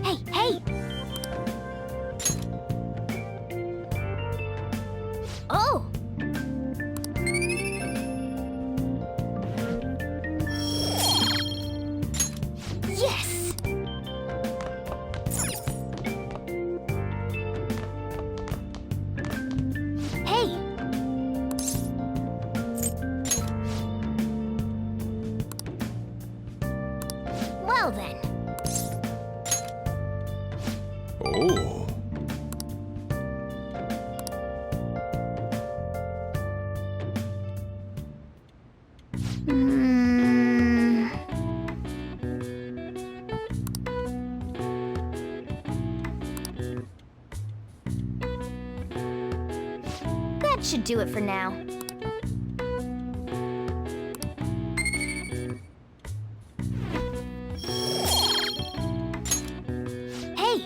Hey, hey! Oh! Yes! Hey! Well then. Oh. That should do it for now. Hey!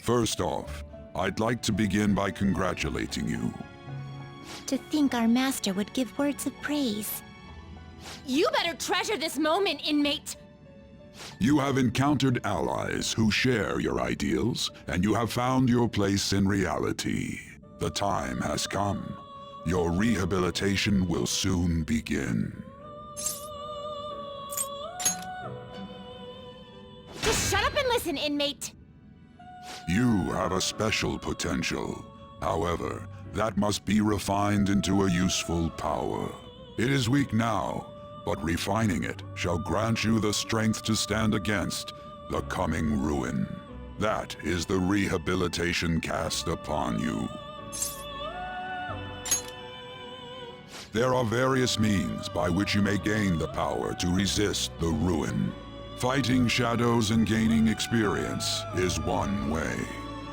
First off, I'd like to begin by congratulating you. To think our master would give words of praise. You better treasure this moment, inmate! You have encountered allies who share your ideals, and you have found your place in reality. The time has come. Your rehabilitation will soon begin. Just shut up and listen, inmate! You have a special potential. However, that must be refined into a useful power. It is weak now, but refining it shall grant you the strength to stand against the coming ruin. That is the rehabilitation cast upon you. There are various means by which you may gain the power to resist the ruin. Fighting shadows and gaining experience is one way.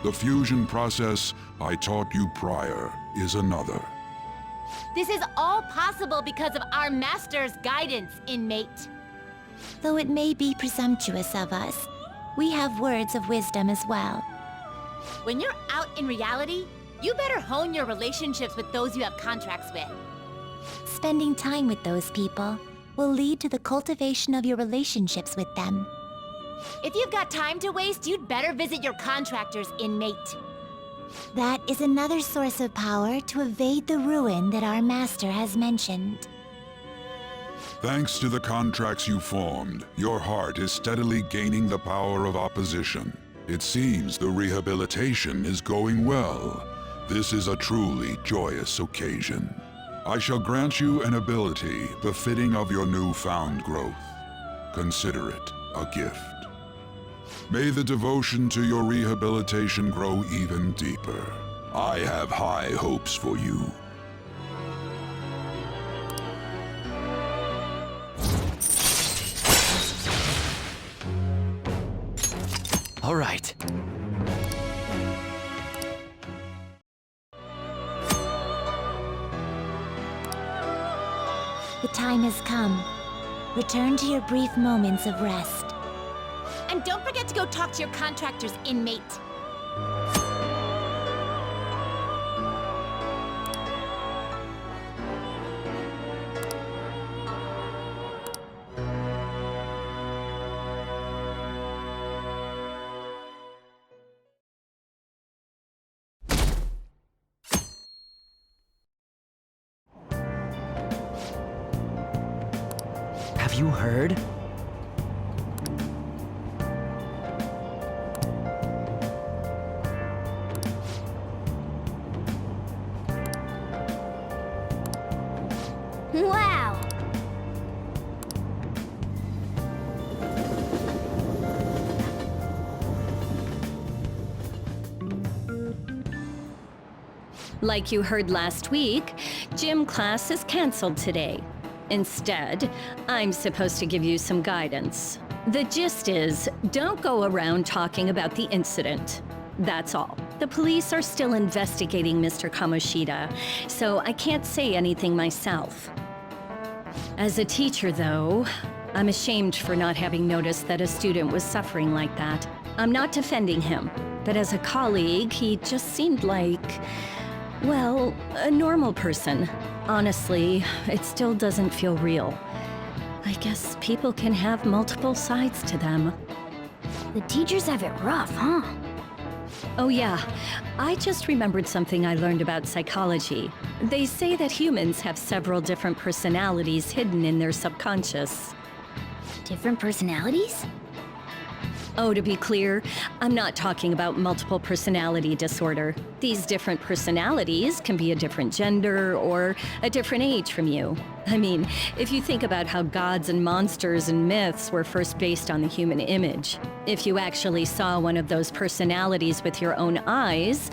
The fusion process I taught you prior is another. This is all possible because of our master's guidance, inmate. Though it may be presumptuous of us, we have words of wisdom as well. When you're out in reality, you better hone your relationships with those you have contracts with. Spending time with those people will lead to the cultivation of your relationships with them. If you've got time to waste, you'd better visit your contractors, inmate. That is another source of power to evade the ruin that our master has mentioned. Thanks to the contracts you formed, your heart is steadily gaining the power of opposition. It seems the rehabilitation is going well. This is a truly joyous occasion. I shall grant you an ability befitting of your newfound growth. Consider it a gift. May the devotion to your rehabilitation grow even deeper. I have high hopes for you. All right. The time has come. Return to your brief moments of rest. And don't forget to go talk to your contractors, inmate. Have you heard? Wow! Like you heard last week, gym class is canceled today. Instead, I'm supposed to give you some guidance. The gist is, don't go around talking about the incident. That's all. The police are still investigating Mr. Kamoshida, so I can't say anything myself. As a teacher, though, I'm ashamed for not having noticed that a student was suffering like that. I'm not defending him, but as a colleague, he just seemed like, well, a normal person. Honestly, it still doesn't feel real. I guess people can have multiple sides to them. The teachers have it rough, huh? Oh yeah, I just remembered something I learned about psychology. They say that humans have several different personalities hidden in their subconscious. Different personalities? Oh, to be clear, I'm not talking about multiple personality disorder. These different personalities can be a different gender or a different age from you. I mean, if you think about how gods and monsters and myths were first based on the human image, if you actually saw one of those personalities with your own eyes,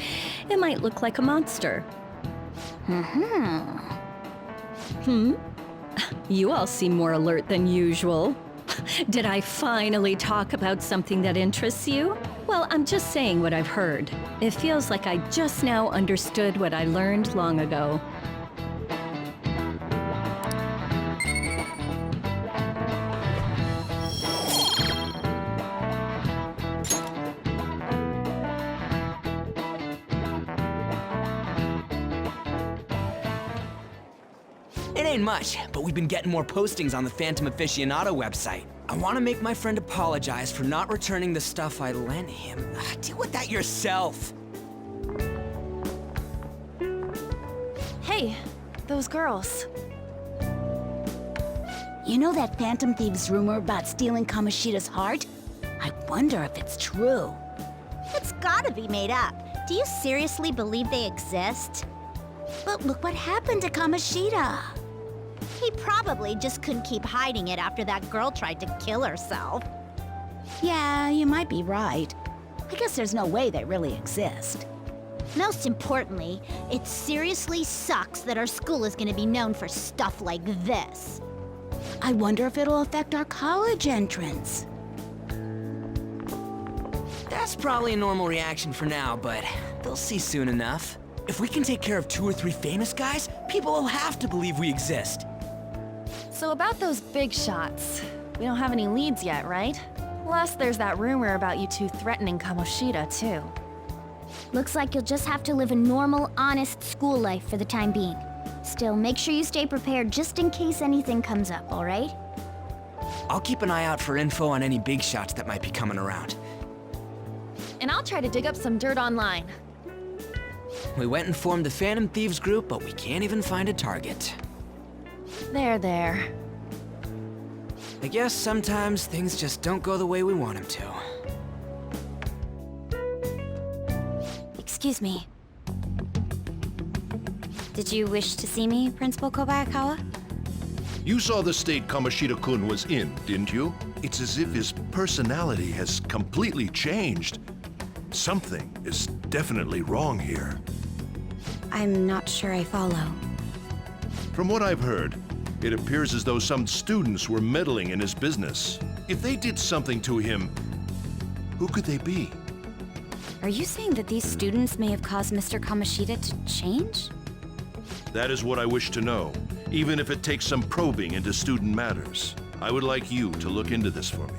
it might look like a monster. You all seem more alert than usual. Did I finally talk about something that interests you? Well, I'm just saying what I've heard. It feels like I just now understood what I learned long ago. It ain't much, but we've been getting more postings on the Phantom Aficionado website. I want to make my friend apologize for not returning the stuff I lent him. Deal with that yourself. Hey, those girls. You know that Phantom Thieves rumor about stealing Kamoshida's heart? I wonder if it's true. It's gotta be made up. Do you seriously believe they exist? But look what happened to Kamoshida. He probably just couldn't keep hiding it after that girl tried to kill herself. Yeah, you might be right. I guess there's no way they really exist. Most importantly, it seriously sucks that our school is gonna be known for stuff like this. I wonder if it'll affect our college entrance. That's probably a normal reaction for now, but they'll see soon enough. If we can take care of 2 or 3 famous guys, people will have to believe we exist. So about those big shots, we don't have any leads yet, right? Plus, there's that rumor about you two threatening Kamoshida, too. Looks like you'll just have to live a normal, honest school life for the time being. Still, make sure you stay prepared just in case anything comes up, all right? I'll keep an eye out for info on any big shots that might be coming around. And I'll try to dig up some dirt online. We went and formed the Phantom Thieves group, but we can't even find a target. There. I guess sometimes things just don't go the way we want them to. Excuse me. Did you wish to see me, Principal Kobayakawa? You saw the state Kamoshida-kun was in, didn't you? It's as if his personality has completely changed. Something is definitely wrong here. I'm not sure I follow. From what I've heard, it appears as though some students were meddling in his business. If they did something to him, who could they be? Are you saying that these students may have caused Mr. Kamoshida to change? That is what I wish to know, even if it takes some probing into student matters. I would like you to look into this for me.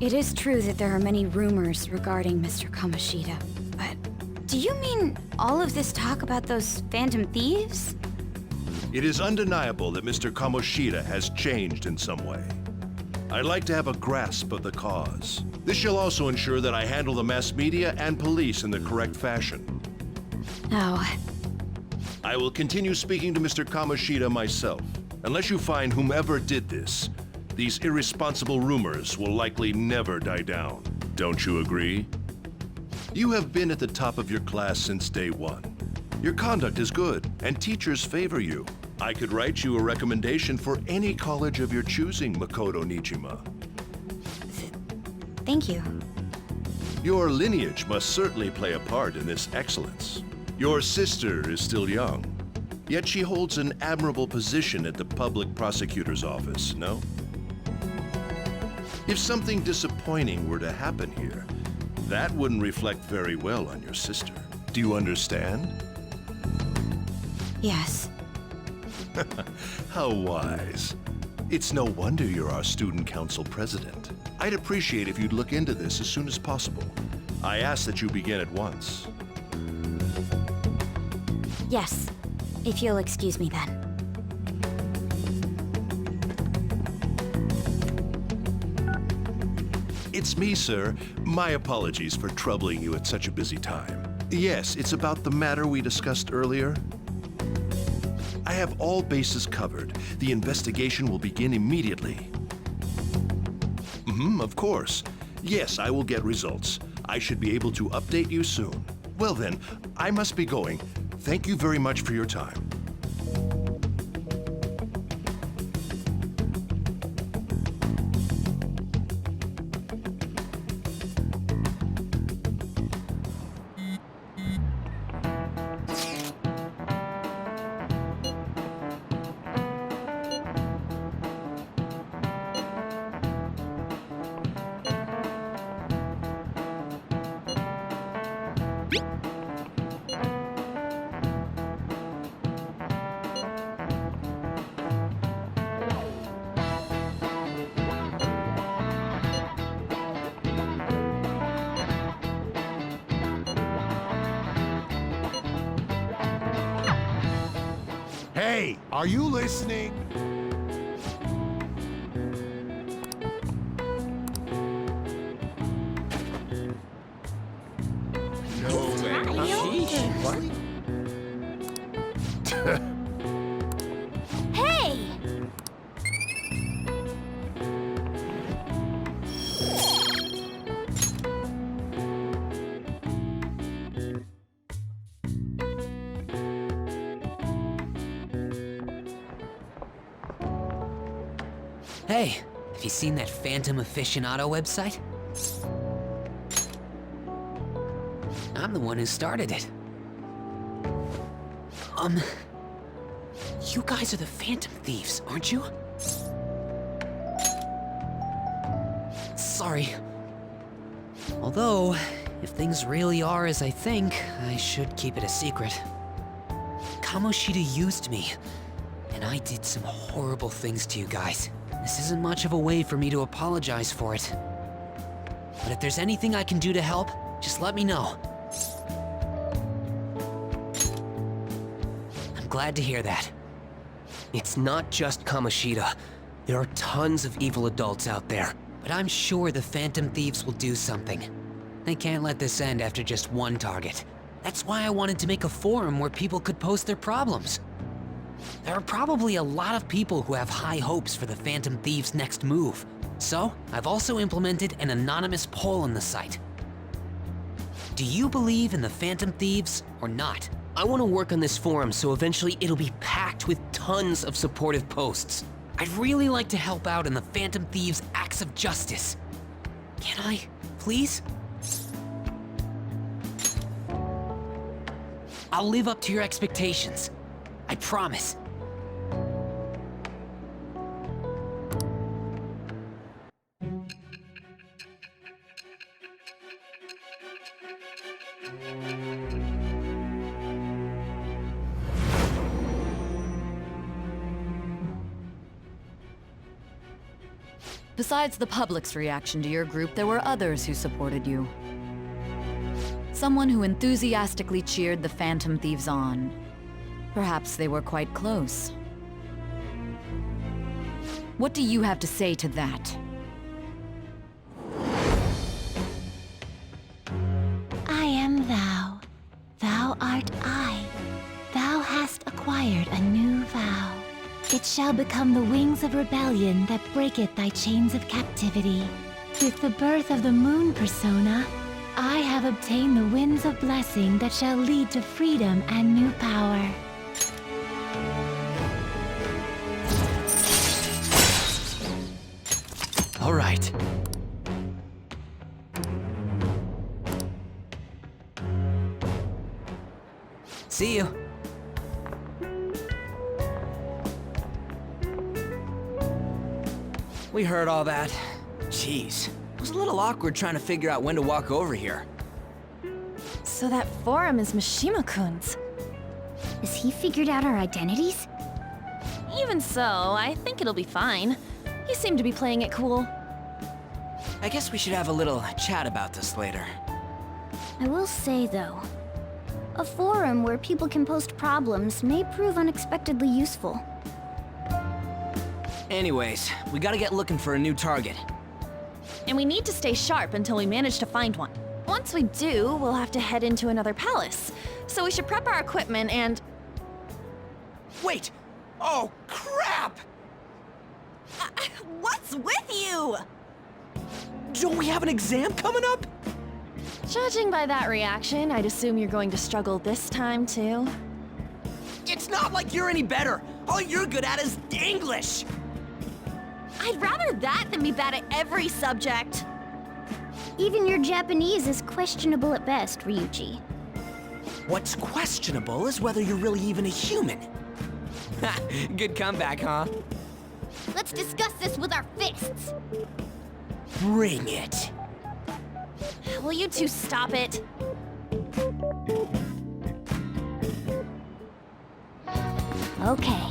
It is true that there are many rumors regarding Mr. Kamoshida, but do you mean all of this talk about those Phantom Thieves? It is undeniable that Mr. Kamoshida has changed in some way. I'd like to have a grasp of the cause. This shall also ensure that I handle the mass media and police in the correct fashion. Oh, I will continue speaking to Mr. Kamoshida myself. Unless you find whomever did this, these irresponsible rumors will likely never die down. Don't you agree? You have been at the top of your class since day one. Your conduct is good, and teachers favor you. I could write you a recommendation for any college of your choosing, Makoto Nijima. Thank you. Your lineage must certainly play a part in this excellence. Your sister is still young, yet she holds an admirable position at the public prosecutor's office, no? If something disappointing were to happen here, that wouldn't reflect very well on your sister. Do you understand? Yes. How wise. It's no wonder you're our student council president. I'd appreciate if you'd look into this as soon as possible. I ask that you begin at once. Yes. If you'll excuse me then. It's me, sir. My apologies for troubling you at such a busy time. Yes, it's about the matter we discussed earlier. I have all bases covered. The investigation will begin immediately. Of course. Yes, I will get results. I should be able to update you soon. Well then, I must be going. Thank you very much for your time. Hey, are you listening? Hey! Hey, have you seen that Phantom Aficionado website? I'm the one who started it. You guys are the Phantom Thieves, aren't you? Sorry. Although, if things really are as I think, I should keep it a secret. Kamoshida used me, and I did some horrible things to you guys. This isn't much of a way for me to apologize for it. But if there's anything I can do to help, just let me know. I'm glad to hear that. It's not just Kamoshida. There are tons of evil adults out there. But I'm sure the Phantom Thieves will do something. They can't let this end after just one target. That's why I wanted to make a forum where people could post their problems. There are probably a lot of people who have high hopes for the Phantom Thieves' next move. So, I've also implemented an anonymous poll on the site. Do you believe in the Phantom Thieves or not? I want to work on this forum so eventually it'll be packed with tons of supportive posts. I'd really like to help out in the Phantom Thieves' acts of justice. Can I, please? I'll live up to your expectations. I promise. Besides the public's reaction to your group, there were others who supported you. Someone who enthusiastically cheered the Phantom Thieves on. Perhaps they were quite close. What do you have to say to that? I am thou. Thou art I. Thou hast acquired a new vow. It shall become the wings of rebellion that breaketh thy chains of captivity. With the birth of the moon persona, I have obtained the winds of blessing that shall lead to freedom and new power. All right. See you. We heard all that. Jeez. It was a little awkward trying to figure out when to walk over here. So that forum is Mishima-kun's. Has he figured out our identities? Even so, I think it'll be fine. You seem to be playing it cool. I guess we should have a little chat about this later. I will say, though, a forum where people can post problems may prove unexpectedly useful. Anyways, we gotta get looking for a new target. And we need to stay sharp until we manage to find one. Once we do, we'll have to head into another palace. So we should prep our equipment and... Wait! Oh, crap! What's with you? Don't we have an exam coming up? Judging by that reaction, I'd assume you're going to struggle this time, too. It's not like you're any better. All you're good at is English. I'd rather that than be bad at every subject. Even your Japanese is questionable at best, Ryuji. What's questionable is whether you're really even a human. Ha! Good comeback, huh? Let's discuss this with our fists. Bring it. Will you two stop it? Okay.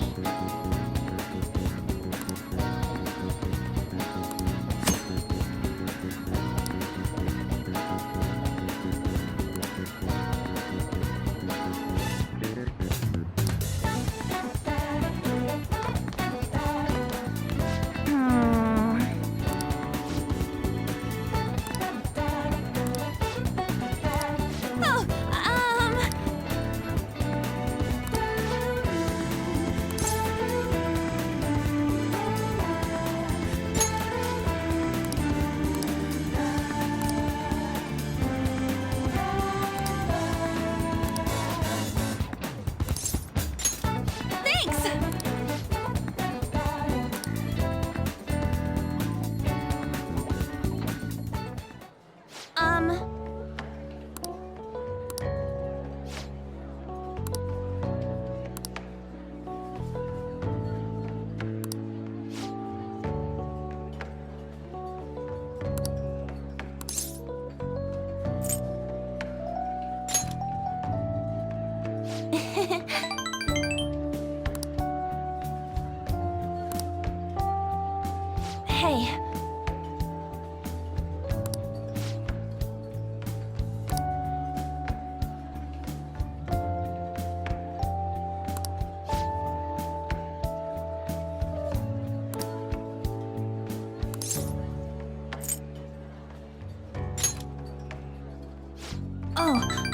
Hey. Oh.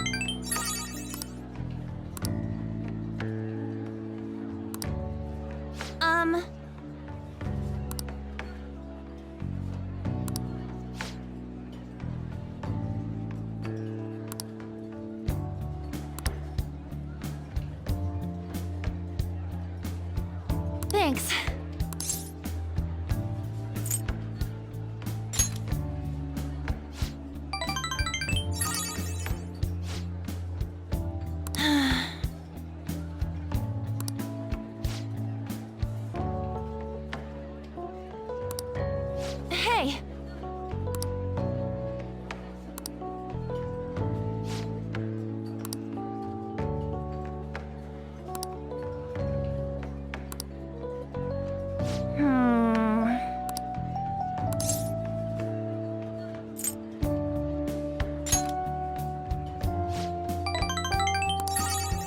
Thanks. Hey.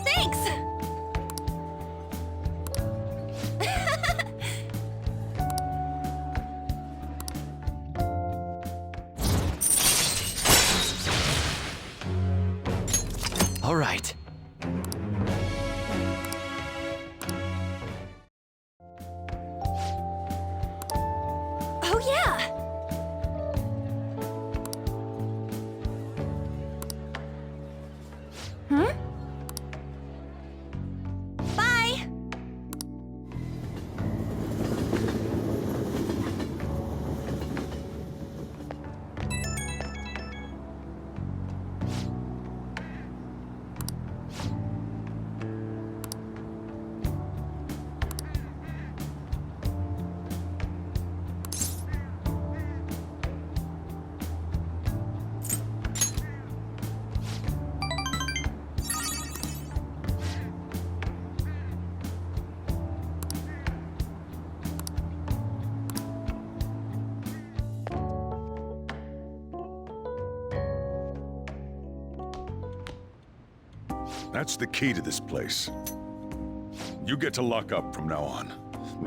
Thanks! All right. Oh, yeah! Huh? Bye! That's the key to this place. You get to lock up from now on.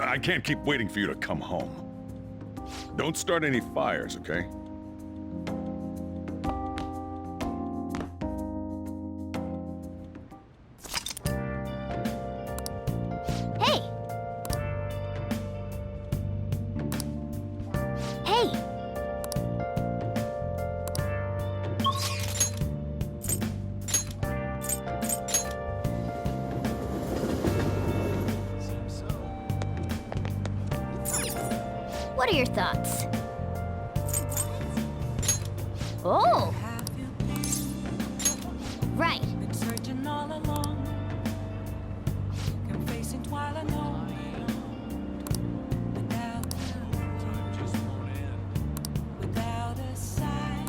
I can't keep waiting for you to come home. Don't start any fires, okay? Hey! Hey! What are your thoughts? Oh! Right. Been searching all along, confessing while alone. Without a sign,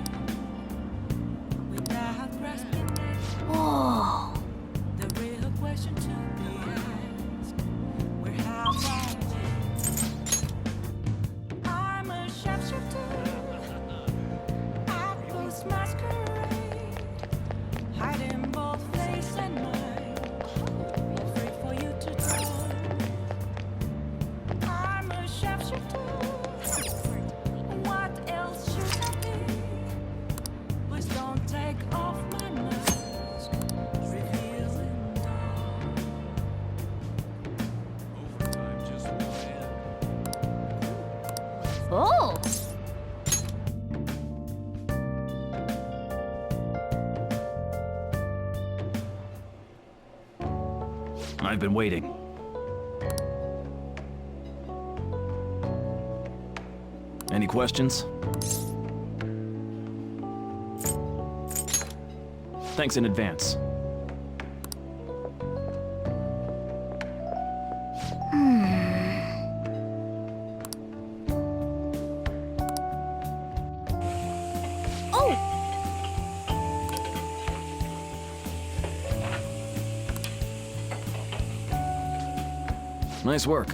without grasping it. Oh! The real question to be asked: where have I been? I'm a sharpshooter. I was masquerade, hiding both face and mind, afraid for you to tell. I'm a sharpshooter. What else should I be? Please don't take off my mask, revealing dawn. Oh! I've been waiting. Any questions? Thanks in advance. Oh! Nice work.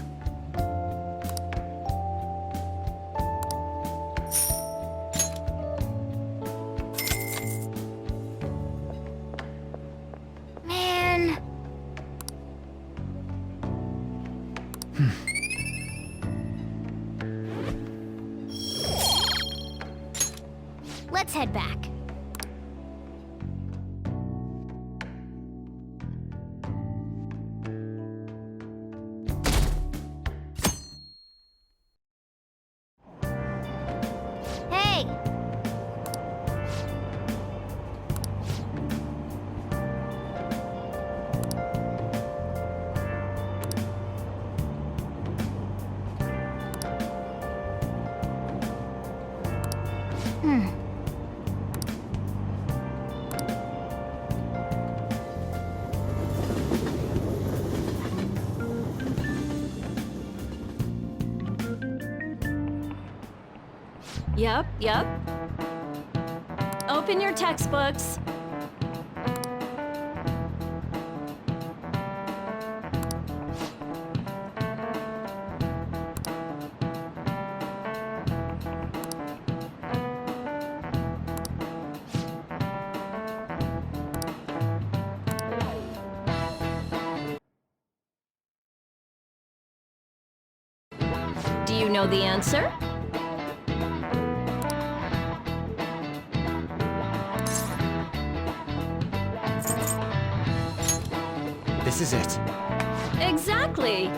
Man. Let's head back. Hey! Yep. Open your textbooks. Do you know the answer? This is it. Exactly.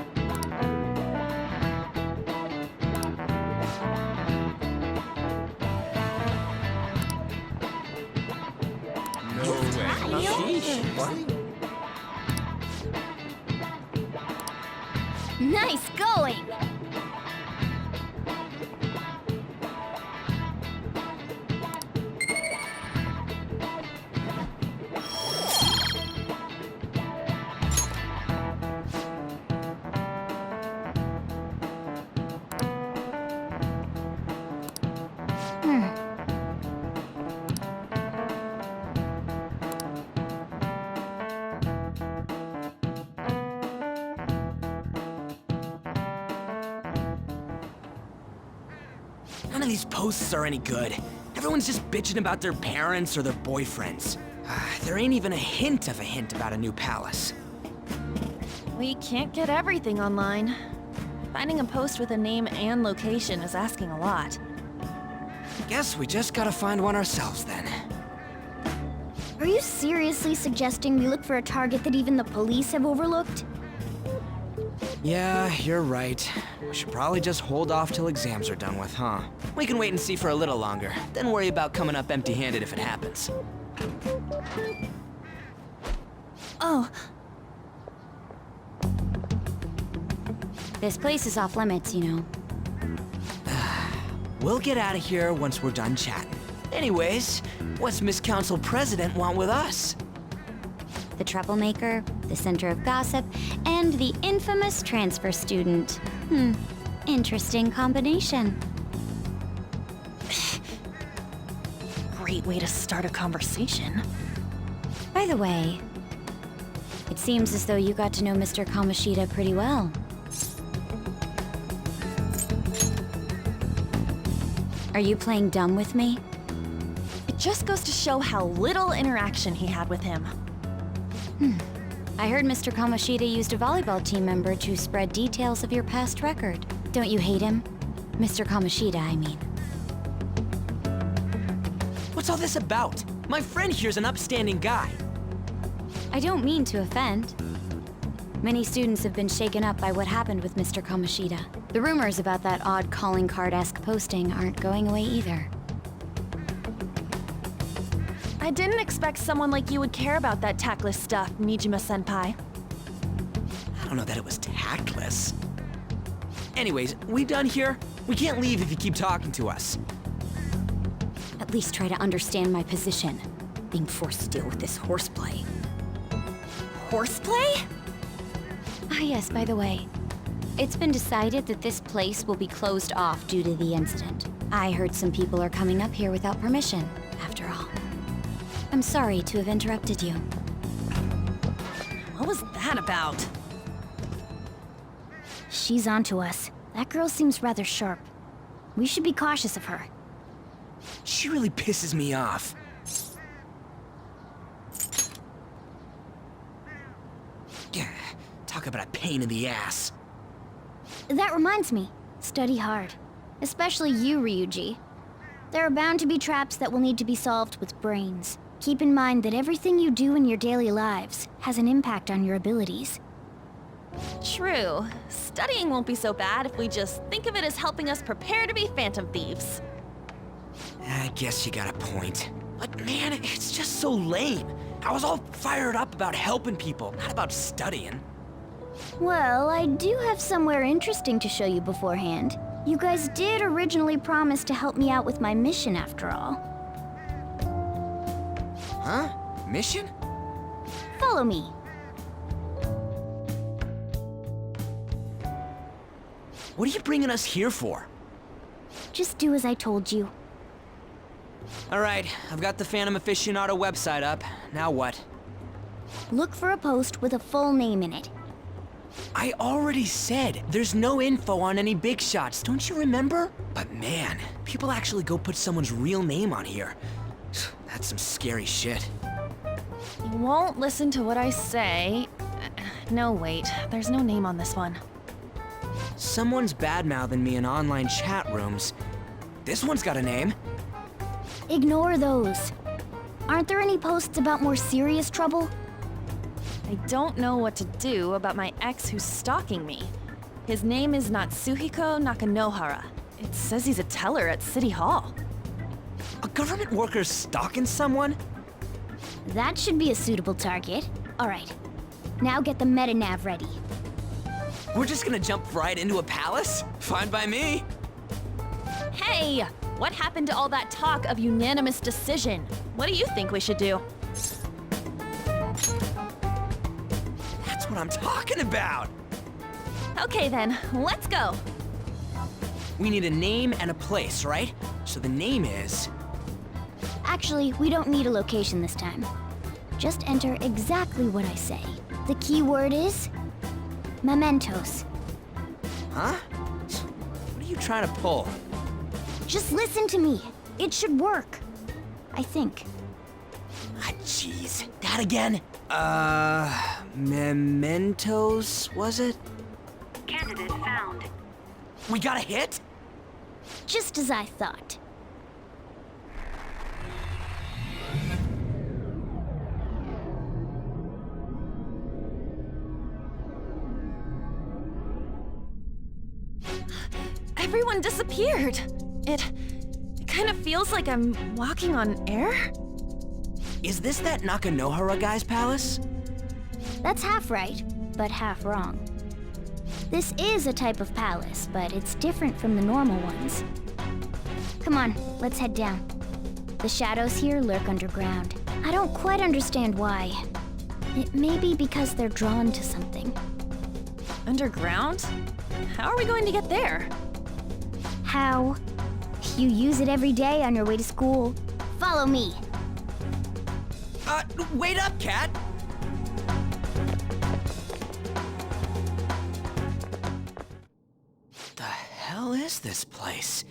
Nice going! None of these posts are any good. Everyone's just bitching about their parents or their boyfriends. There ain't even a hint about a new palace. We can't get everything online. Finding a post with a name and location is asking a lot. Guess we just gotta find one ourselves then. Are you seriously suggesting we look for a target that even the police have overlooked? Yeah, you're right. We should probably just hold off till exams are done with, huh? We can wait and see for a little longer, then worry about coming up empty-handed if it happens. Oh, This place is off limits, you know. We'll get out of here once we're done chatting. Anyways, what's Miss Council President want with us? The troublemaker, the center of gossip, and the infamous transfer student. Interesting combination. great way to start a conversation. By the way, it seems as though you got to know Mr. Kamoshida pretty well. Are you playing dumb with me? It just goes to show how little interaction he had with him. I heard Mr. Kamoshida used a volleyball team member to spread details of your past record. Don't you hate him? Mr. Kamoshida, I mean. What's all this about? My friend here's an upstanding guy. I don't mean to offend. Many students have been shaken up by what happened with Mr. Kamoshida. The rumors about that odd calling card-esque posting aren't going away either. I didn't expect someone like you would care about that tactless stuff, Mijima-senpai. I don't know that it was tactless. Anyways, we done here? We can't leave if you keep talking to us. At least try to understand my position. Being forced to deal with this horseplay. Horseplay? Ah yes, by the way. It's been decided that this place will be closed off due to the incident. I heard some people are coming up here without permission, after all. I'm sorry to have interrupted you. What was that about? She's onto us. That girl seems rather sharp. We should be cautious of her. She really pisses me off. Yeah, talk about a pain in the ass. That reminds me, study hard. Especially you, Ryuji. There are bound to be traps that will need to be solved with brains. Keep in mind that everything you do in your daily lives has an impact on your abilities. True. Studying won't be so bad if we just think of it as helping us prepare to be Phantom Thieves. I guess you got a point. But man, it's just so lame. I was all fired up about helping people, not about studying. Well, I do have somewhere interesting to show you beforehand. You guys did originally promise to help me out with my mission after all. Huh? Mission? Follow me. What are you bringing us here for? Just do as I told you. Alright, I've got the Phantom Aficionado website up. Now what? Look for a post with a full name in it. I already said there's no info on any big shots, don't you remember? But man, people actually go put someone's real name on here. That's some scary shit. You won't listen to what I say. No, wait. There's no name on this one. Someone's bad-mouthing me in online chat rooms. This one's got a name. Ignore those. Aren't there any posts about more serious trouble? I don't know what to do about my ex who's stalking me. His name is Natsuhiko Nakanohara. It says he's a teller at City Hall. A government worker stalking someone? That should be a suitable target. All right. Now get the metanav ready. We're just gonna jump right into a palace? Fine by me. Hey! What happened to all that talk of unanimous decision? What do you think we should do? That's what I'm talking about. Okay then, let's go. We need a name and a place, right? So the name is... Actually, we don't need a location this time. Just enter exactly what I say. The key word is... mementos. Huh? What are you trying to pull? Just listen to me. It should work. I think. Ah, jeez. That again? Mementos, was it? Candidate found. We got a hit? Just as I thought. Everyone disappeared. It kind of feels like I'm walking on air. Is this that Nakanohara guy's palace? That's half right, but half wrong. This is a type of palace, but it's different from the normal ones. Come on, let's head down. The shadows here lurk underground. I don't quite understand why. It may be because they're drawn to something. Underground? How are we going to get there? How? You use it every day on your way to school. Follow me. Wait up, Cat! The hell is this place?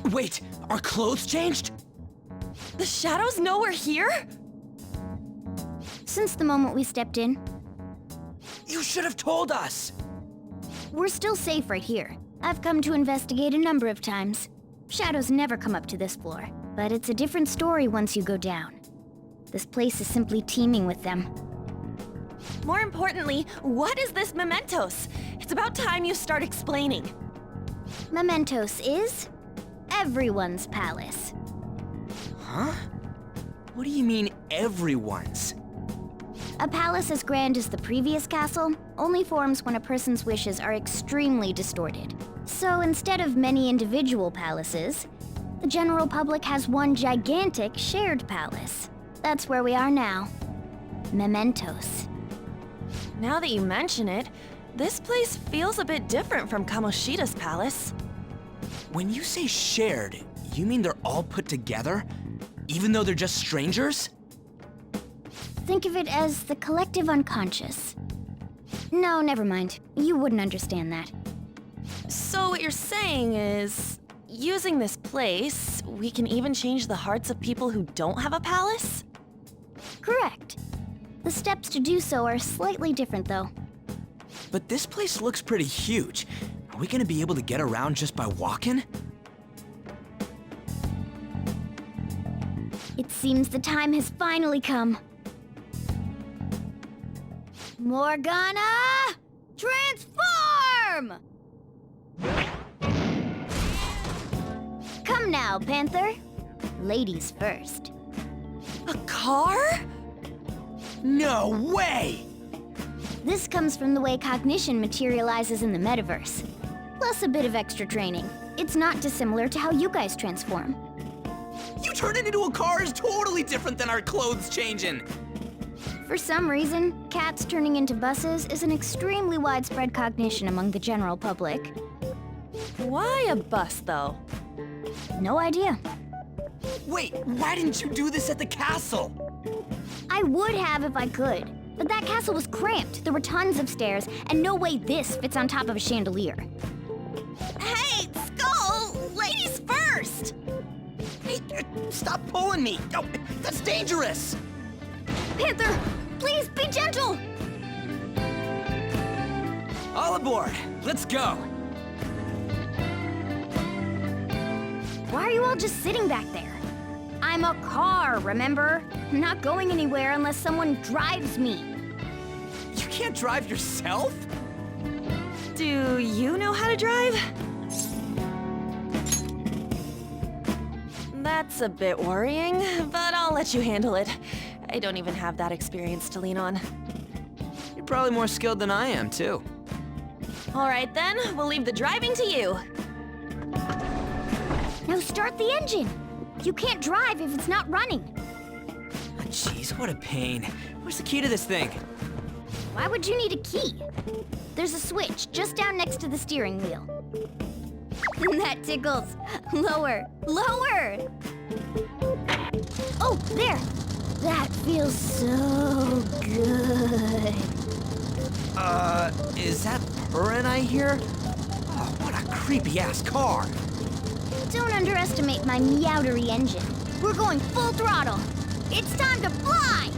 Wait, our clothes changed? The shadows know we're here? Since the moment we stepped in, You should have told us! we're still safe right here. I've come to investigate a number of times. Shadows never come up to this floor, but it's a different story once you go down. This place is simply teeming with them. More importantly, what is this mementos? It's about time you start explaining. Mementos is everyone's palace. Huh? What do you mean, everyone's? A palace as grand as the previous castle only forms when a person's wishes are extremely distorted. So instead of many individual palaces, the general public has one gigantic shared palace. That's where we are now. Mementos. Now that you mention it, this place feels a bit different from Kamoshida's palace. When you say shared, you mean they're all put together? Even though they're just strangers? Think of it as the collective unconscious. No, never mind. You wouldn't understand that. So what you're saying is, using this place, we can even change the hearts of people who don't have a palace? Correct. The steps to do so are slightly different, though. But this place looks pretty huge. Are we gonna be able to get around just by walking? It seems the time has finally come. Morgana! Transform! Come now, Panther. Ladies first. A car? No way! This comes from the way cognition materializes in the metaverse. Plus a bit of extra training. It's not dissimilar to how you guys transform. You turning into a car is totally different than our clothes changing! For some reason, cats turning into buses is an extremely widespread cognition among the general public. Why a bus, though? No idea. Wait, why didn't you do this at the castle? I would have if I could, but that castle was cramped. There were tons of stairs, and no way this fits on top of a chandelier. Hey, Skull! Ladies first! Hey, stop pulling me! Oh, that's dangerous! Panther, please be gentle! All aboard! Let's go! Why are you all just sitting back there? I'm a car, remember? I'm not going anywhere unless someone drives me. You can't drive yourself? Do you know how to drive? That's That's a bit worrying, but I'll let you handle it. I don't even have that experience to lean on. You're probably more skilled than I am, too. All right then, we'll leave the driving to you. Now start the engine. You can't drive if it's not running. Ah, jeez, what a pain. Where's the key to this thing? Why would you need a key? There's a switch just down next to the steering wheel. That tickles. Lower, lower! Oh, there! That feels so good. Is that purring I hear? Oh, what a creepy-ass car. Don't underestimate my meowdery engine. We're going full throttle. It's time to fly!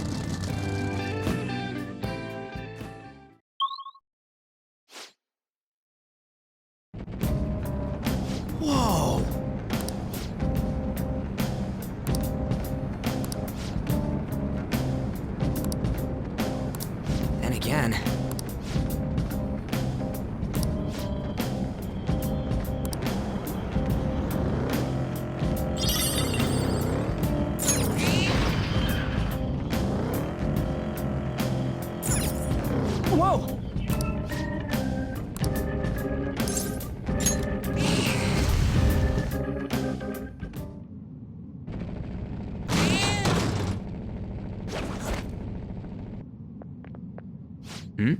Whoa! And again. Whoa! Hmm?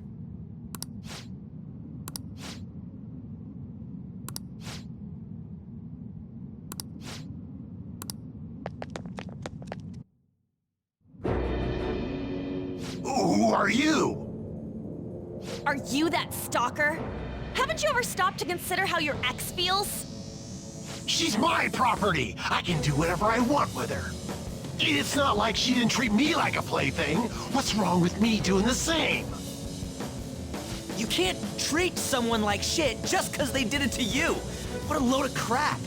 Who are you? Are you that stalker? Haven't you ever stopped to consider how your ex feels? She's my property. I can do whatever I want with her. It's not like she didn't treat me like a plaything. What's wrong with me doing the same? You can't treat someone like shit just because they did it to you. What a load of crap.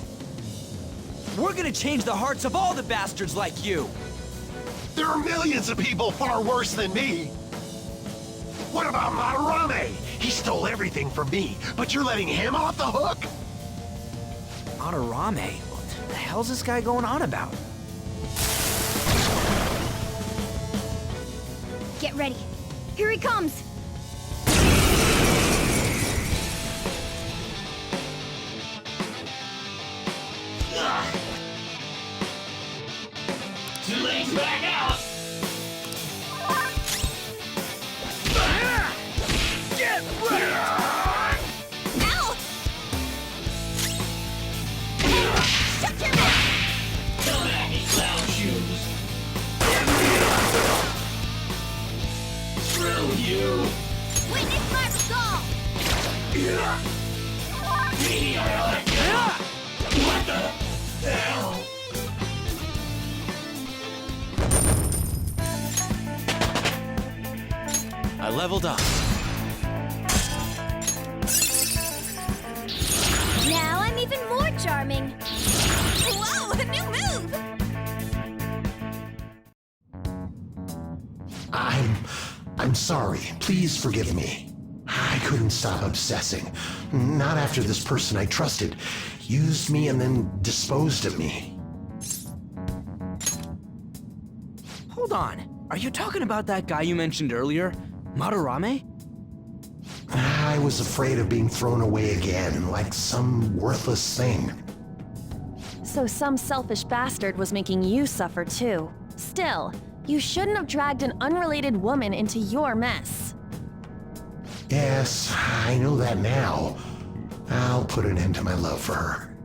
We're gonna change the hearts of all the bastards like you. There are millions of people far worse than me. What about Madarame? He stole everything from me, but you're letting him off the hook? Madarame? What the hell's this guy going on about? Get ready. Here he comes. Too late to back out! Get ready! Ow! Shut your mouth! Come back in clown shoes! Screw you! Witness my resolve! What the hell? I leveled up. Now I'm even more charming. Whoa, a new move! I'm sorry. Please forgive me. I couldn't stop obsessing. Not after this person I trusted used me and then disposed of me. Hold on. Are you talking about that guy you mentioned earlier? Madarame? I was afraid of being thrown away again, like some worthless thing. So some selfish bastard was making you suffer too. Still, you shouldn't have dragged an unrelated woman into your mess. Yes, I know that now. I'll put an end to my love for her.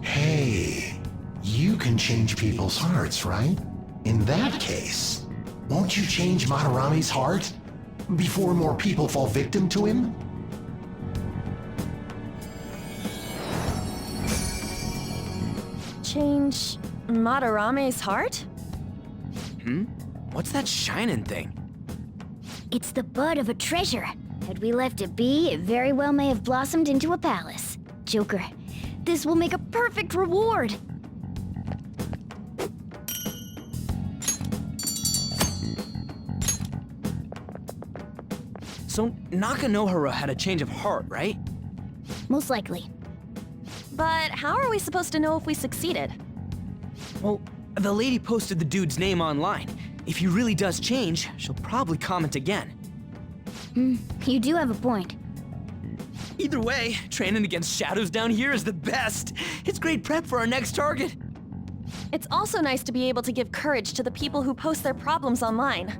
Hey, you can change people's hearts, right? In that case, won't you change Madarame's heart before more people fall victim to him? Change Madarame's heart? Hmm? What's that shining thing? It's the bud of a treasure. Had we left it be, it very well may have blossomed into a palace. Joker, this will make a perfect reward. So Nakanohara had a change of heart, right? Most likely. But how are we supposed to know if we succeeded? Well, the lady posted the dude's name online. If he really does change, she'll probably comment again. You do have a point. Either way, training against shadows down here is the best. It's great prep for our next target. It's also nice to be able to give courage to the people who post their problems online.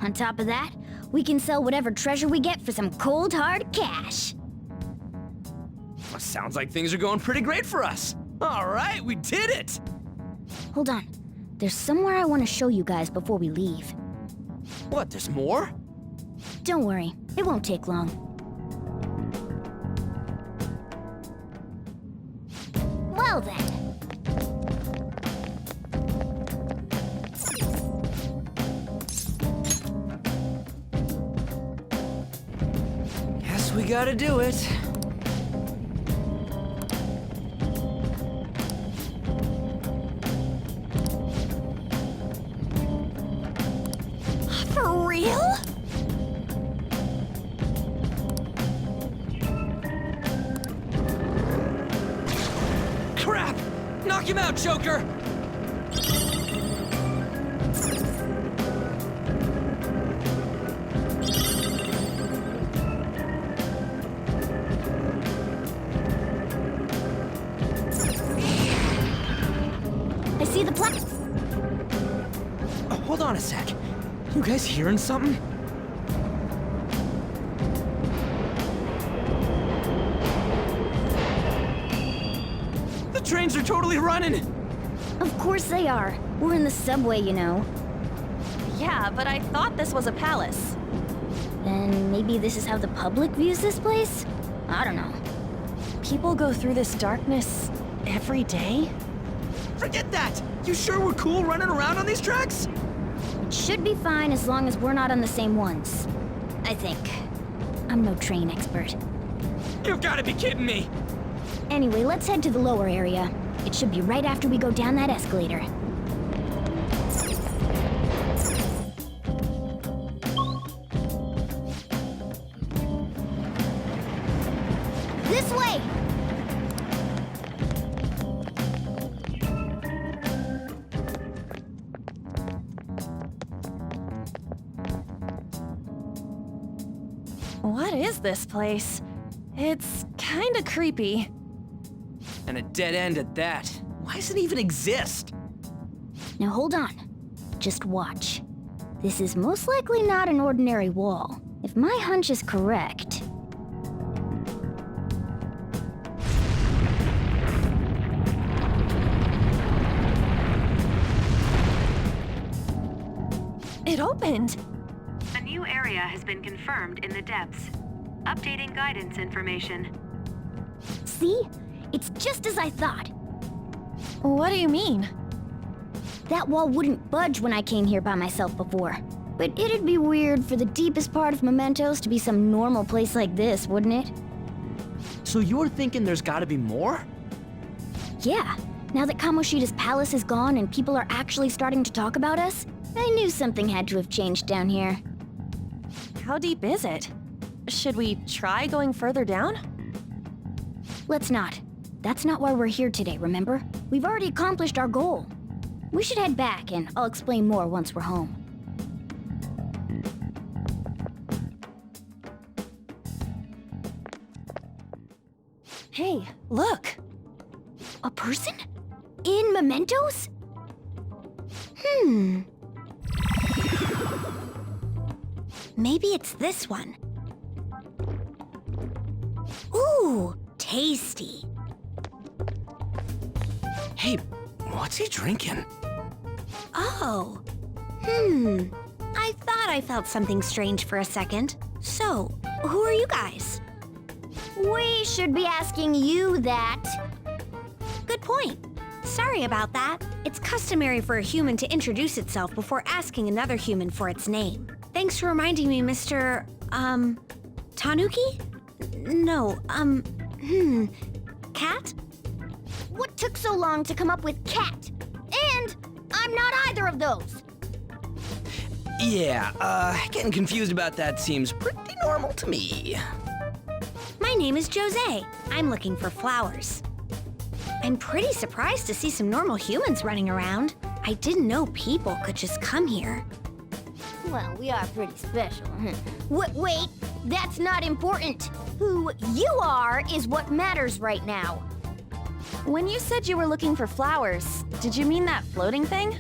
On top of that, we can sell whatever treasure we get for some cold hard cash. Well, sounds like things are going pretty great for us. All right, we did it! Hold on. There's somewhere I want to show you guys before we leave. What, there's more? Don't worry, it won't take long. Well then. Guess we gotta do it. For real? Crap! Knock him out, Joker! I see the plaque. Oh, hold on a sec. You guys hearing something? The trains are totally running! Of course they are. We're in the subway, you know. Yeah, but I thought this was a palace. Then maybe this is how the public views this place? I don't know. People go through this darkness every day? Forget that! You sure we're cool running around on these tracks? It should be fine as long as we're not on the same ones. I think. I'm no train expert. You've gotta be kidding me! Anyway, let's head to the lower area. It should be right after we go down that escalator. This way! What is this place? It's kinda creepy. And a dead end at that. Why does it even exist? Now hold on. Just watch. This is most likely not an ordinary wall. If my hunch is correct... It opened! A new area has been confirmed in the depths. Updating guidance information. See? It's just as I thought. What do you mean? That wall wouldn't budge when I came here by myself before. But it'd be weird for the deepest part of Mementos to be some normal place like this, wouldn't it? So you're thinking there's gotta be more? Yeah. Now that Kamoshida's palace is gone and people are actually starting to talk about us, I knew something had to have changed down here. How deep is it? Should we try going further down? Let's not. That's not why we're here today, remember? We've already accomplished our goal. We should head back, and I'll explain more once we're home. Hey, look! A person? In Mementos? Maybe it's this one. Ooh, tasty. Hey, what's he drinking? Oh. I thought I felt something strange for a second. So, who are you guys? We should be asking you that. Good point. Sorry about that. It's customary for a human to introduce itself before asking another human for its name. Thanks for reminding me, Mr. Tanuki? No, Cat? What took so long to come up with cat? And I'm not either of those. Yeah, getting confused about that seems pretty normal to me. My name is Jose. I'm looking for flowers. I'm pretty surprised to see some normal humans running around. I didn't know people could just come here. Well, we are pretty special. Wait, that's not important. Who you are is what matters right now. When you said you were looking for flowers, did you mean that floating thing?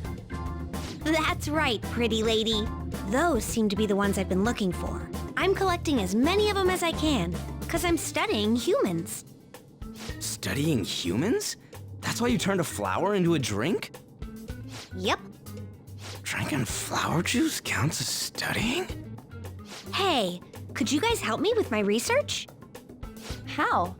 That's right, pretty lady. Those seem to be the ones I've been looking for. I'm collecting as many of them as I can, because I'm studying humans. Studying humans? That's why you turned a flower into a drink? Yep. Drinking flower juice counts as studying? Hey, could you guys help me with my research? How?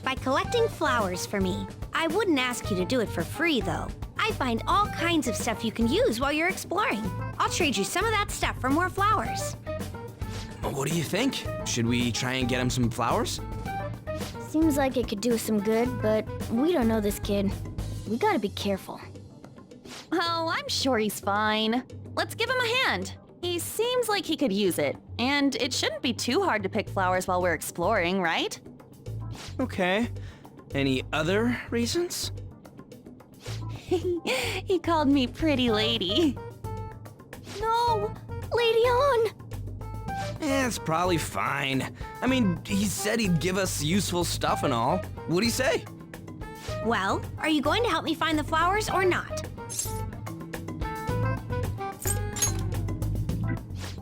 By collecting flowers for me. I wouldn't ask you to do it for free, though. I find all kinds of stuff you can use while you're exploring. I'll trade you some of that stuff for more flowers. What do you think? Should we try and get him some flowers? Seems like it could do some good, but we don't know this kid. We gotta be careful. Oh, I'm sure he's fine. Let's give him a hand. He seems like he could use it, and it shouldn't be too hard to pick flowers while we're exploring, right? Okay. Any other reasons? He called me pretty lady. No! Lady on! It's probably fine. I mean, he said he'd give us useful stuff and all. What'd he say? Well, are you going to help me find the flowers or not?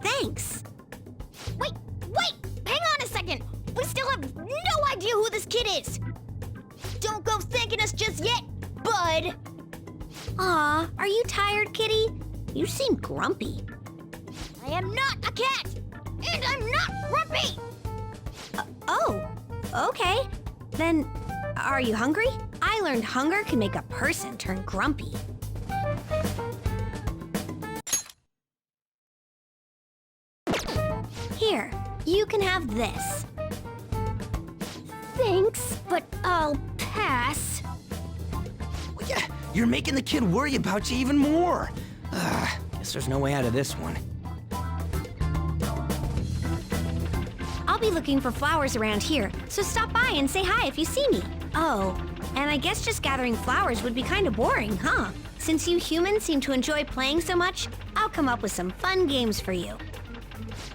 Thanks. Wait! Hang on a second! We still have no idea who this kid is! Don't go thanking us just yet, bud! Aw, are you tired, kitty? You seem grumpy. I am not a cat! And I'm not grumpy! Oh, okay. Then, are you hungry? I learned hunger can make a person turn grumpy. Here, you can have this. Thanks, but I'll pass. Well, yeah, you're making the kid worry about you even more. Guess there's no way out of this one. I'll be looking for flowers around here, so stop by and say hi if you see me. Oh, and I guess just gathering flowers would be kind of boring, huh? Since you humans seem to enjoy playing so much, I'll come up with some fun games for you.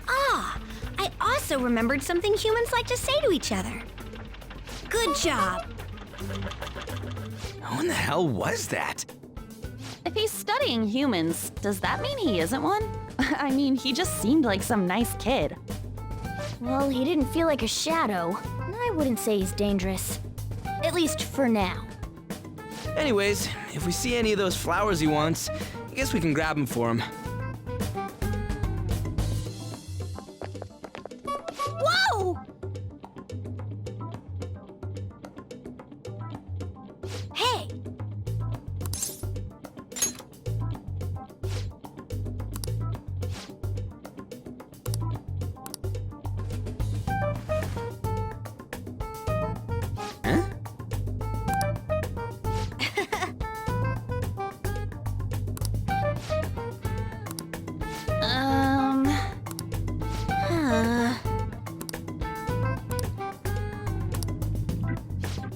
Ah, I also remembered something humans like to say to each other. Good job. Who in the hell was that? If he's studying humans, does that mean he isn't one? I mean, he just seemed like some nice kid. Well, he didn't feel like a shadow. I wouldn't say he's dangerous. At least for now. Anyways, if we see any of those flowers he wants, I guess we can grab them for him. Whoa! Hey!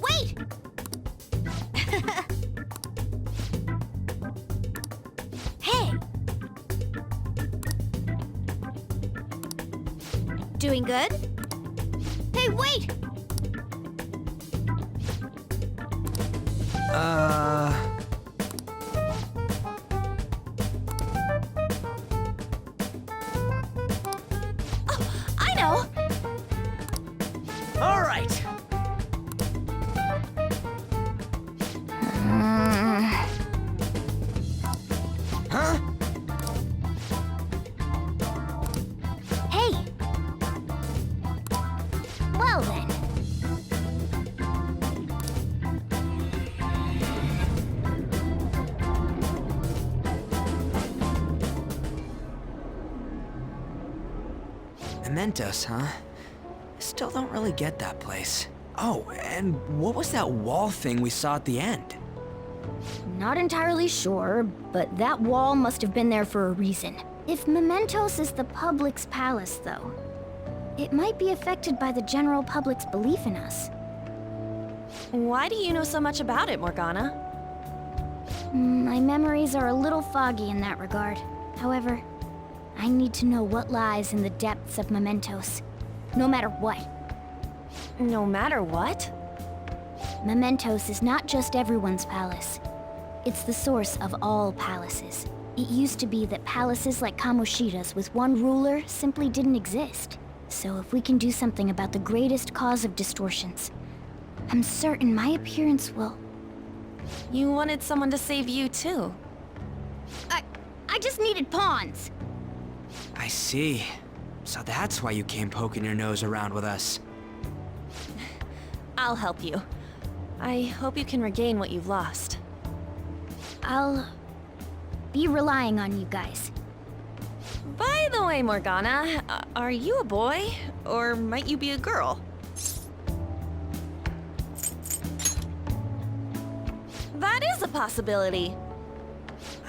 Wait! Hey! Doing good? Hey, wait! Oh, I know! All right. Huh? Hey! Well then. Mementos, huh? I still don't really get that place. Oh, and what was that wall thing we saw at the end? Not entirely sure, but that wall must have been there for a reason. If Mementos is the public's palace, though, it might be affected by the general public's belief in us. Why do you know so much about it, Morgana? My memories are a little foggy in that regard. However, I need to know what lies in the depths of Mementos. No matter what. No matter what? Mementos is not just everyone's palace. It's the source of all palaces. It used to be that palaces like Kamoshida's with one ruler simply didn't exist. So if we can do something about the greatest cause of distortions, I'm certain my appearance will... You wanted someone to save you, too. I just needed pawns. I see. So that's why you came poking your nose around with us. I'll help you. I hope you can regain what you've lost. I'll be relying on you guys. By the way, Morgana, are you a boy? Or might you be a girl? That is a possibility.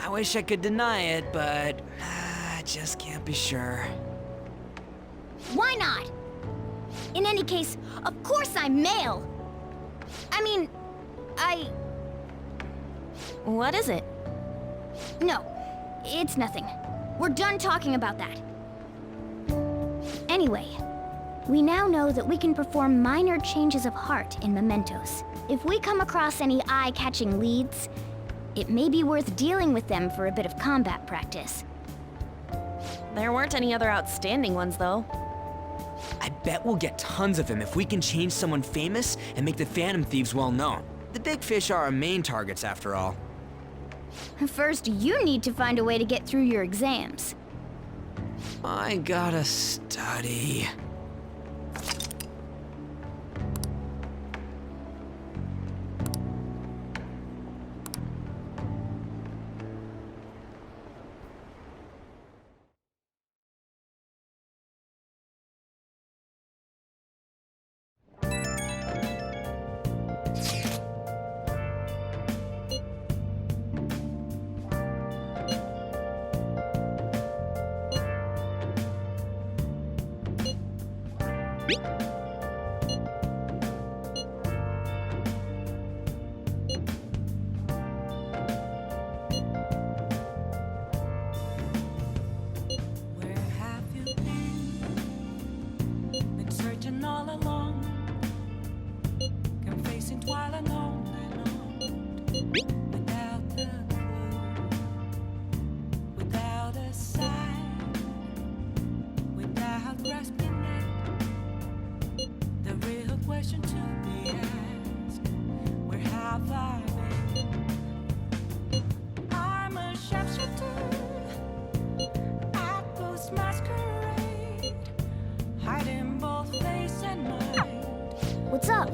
I wish I could deny it, but I just can't be sure. Why not? In any case, of course I'm male. I mean, What is it? No, it's nothing. We're done talking about that. Anyway, we now know that we can perform minor changes of heart in Mementos. If we come across any eye-catching leads, it may be worth dealing with them for a bit of combat practice. There weren't any other outstanding ones, though. I bet we'll get tons of them if we can change someone famous and make the Phantom Thieves well known. The big fish are our main targets, after all. First, you need to find a way to get through your exams. I gotta study. Where have you been searching all along, confessing while alone without the clue, without a sign, without grasping it. The real question to be asked: where have I been? I'm a sharpshooter at Ghost Masquerade, hiding both face and mind. What's up?